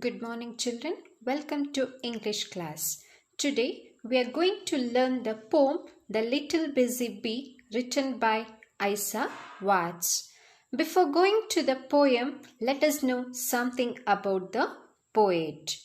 Good morning, children. Welcome to English class. Today we are going to learn the poem The Little Busy Bee, written by Isaac Watts. Before going to the poem, let us know something about the poet.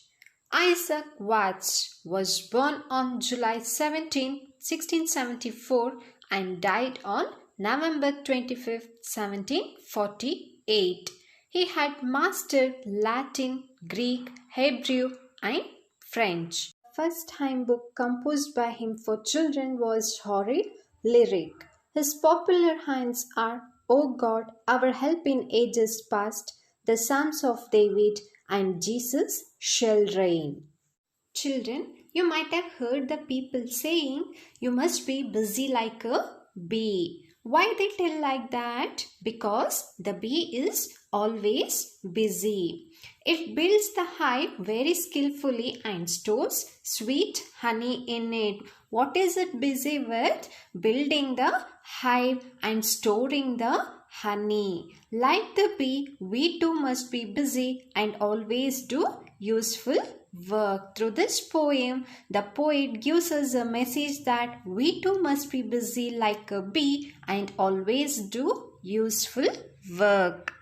Isaac Watts was born on July 17, 1674 and died on November 25, 1748. He had mastered Latin, Greek, Hebrew, and French. The first hymn book composed by him for children was Holy Lyric. His popular hymns are O God, our help in ages past, the Psalms of David, and Jesus shall reign. Children, you might have heard the people saying you must be busy like a bee. Why they tell like that? Because the bee is always busy. It builds the hive very skillfully and stores sweet honey in it. What is it busy with? Building the hive and storing the honey. Like the bee, we too must be busy and always do useful work. Through this poem, the poet gives us a message that we too must be busy like a bee and always do useful work.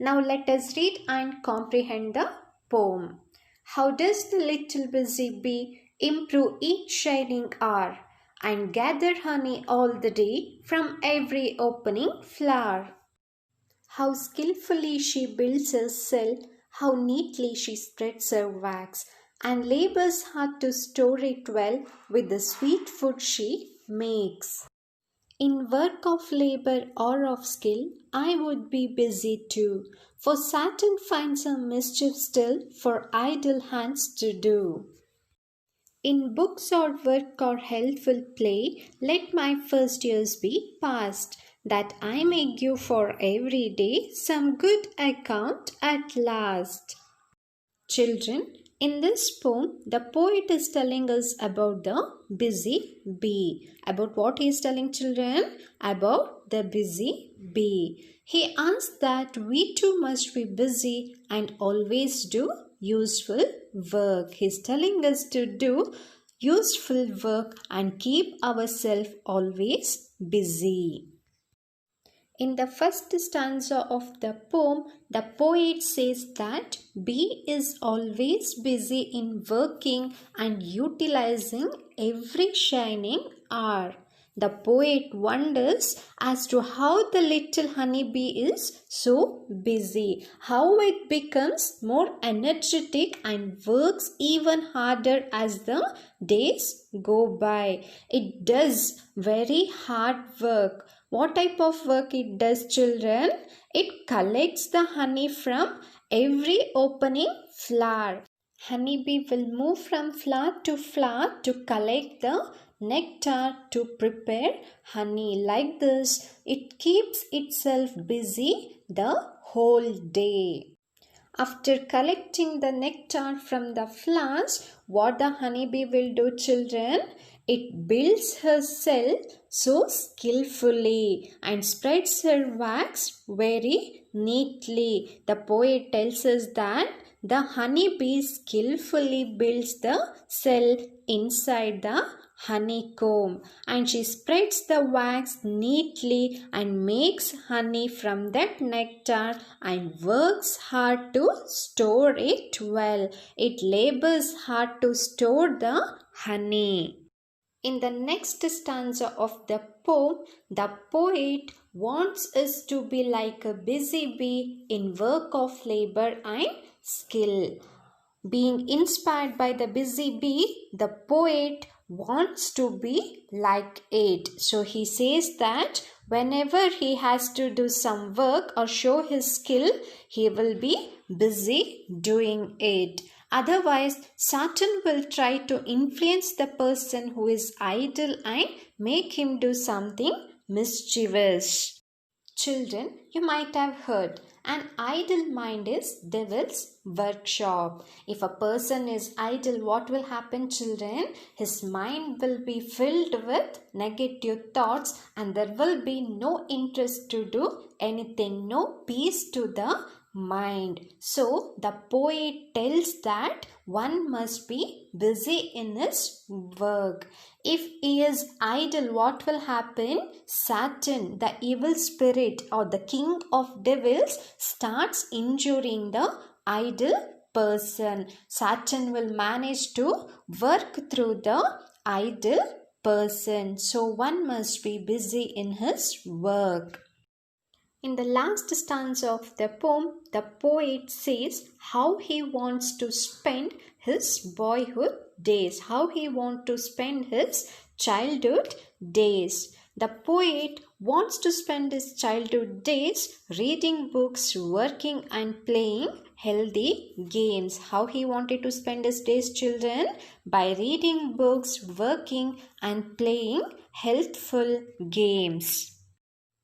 Now let us read and comprehend the poem. How does the little busy bee improve each shining hour and gather honey all the day from every opening flower? How skillfully she builds her cell, how neatly she spreads her wax, and labors hard to store it well with the sweet food she makes. In work of labor or of skill, I would be busy too, for Saturn finds a mischief still for idle hands to do. In books or work or healthful play, let my first years be passed, that I may give for every day some good account at last. Children, in this poem, the poet is telling us about the busy bee. About what he is telling children? About the busy bee. He asks that we too must be busy and always do useful work. He is telling us to do useful work and keep ourselves always busy. In the first stanza of the poem, the poet says that bee is always busy in working and utilizing every shining hour. The poet wonders as to how the little honeybee is so busy, how it becomes more energetic and works even harder as the days go by. It does very hard work. What type of work it does, children? It collects the honey from every opening flower. Honeybee will move from flower to flower to collect the nectar to prepare honey. Like this, it keeps itself busy the whole day. After collecting the nectar from the flowers, what the honeybee will do, children? It builds her cell so skillfully and spreads her wax very neatly. The poet tells us that the honeybee skillfully builds the cell inside the honeycomb, and she spreads the wax neatly and makes honey from that nectar and works hard to store it well. It labors hard to store the honey. In the next stanza of the poem, the poet wants us to be like a busy bee in work of labor and skill. Being inspired by the busy bee, the poet wants to be like it. So he says that whenever he has to do some work or show his skill, he will be busy doing it. Otherwise, Satan will try to influence the person who is idle and make him do something mischievous. Children, you might have heard, an idle mind is devil's workshop. If a person is idle, what will happen, children? His mind will be filled with negative thoughts and there will be no interest to do anything, no peace to the mind. So the poet tells that one must be busy in his work. If he is idle, what will happen? Satan, the evil spirit or the king of devils, starts injuring the idle person. Satan will manage to work through the idle person. So one must be busy in his work. In the last stanza of the poem, the poet says how he wants to spend his boyhood days, how he wants to spend his childhood days. The poet wants to spend his childhood days reading books, working and playing healthy games. How he wanted to spend his days, children? By reading books, working and playing healthful games.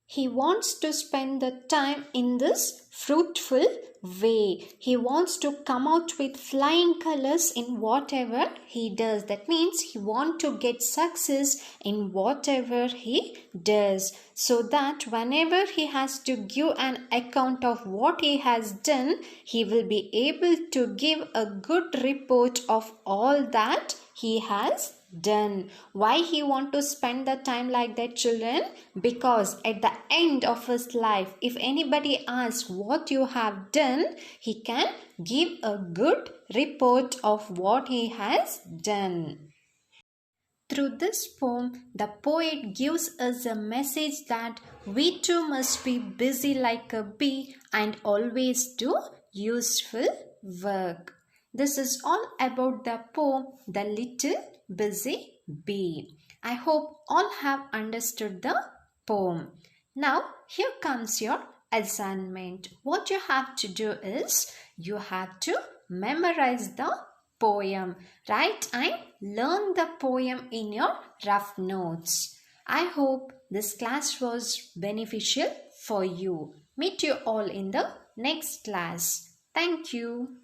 He wants to spend the time in this fruitful way. He wants to come out with flying colors in whatever he does. That means he wants to get success in whatever he does, so that whenever he has to give an account of what he has done, he will be able to give a good report of all that he has done. Why he want to spend the time like that, children? Because at the end of his life, if anybody asks what you have done, he can give a good report of what he has done. Through this poem, the poet gives us a message that we too must be busy like a bee and always do useful work. This is all about the poem The Little Busy Bee. I hope all have understood the poem. Now here comes your assignment. What you have to do is you have to memorize the poem. Write and learn the poem in your rough notes. I hope this class was beneficial for you. Meet you all in the next class. Thank you.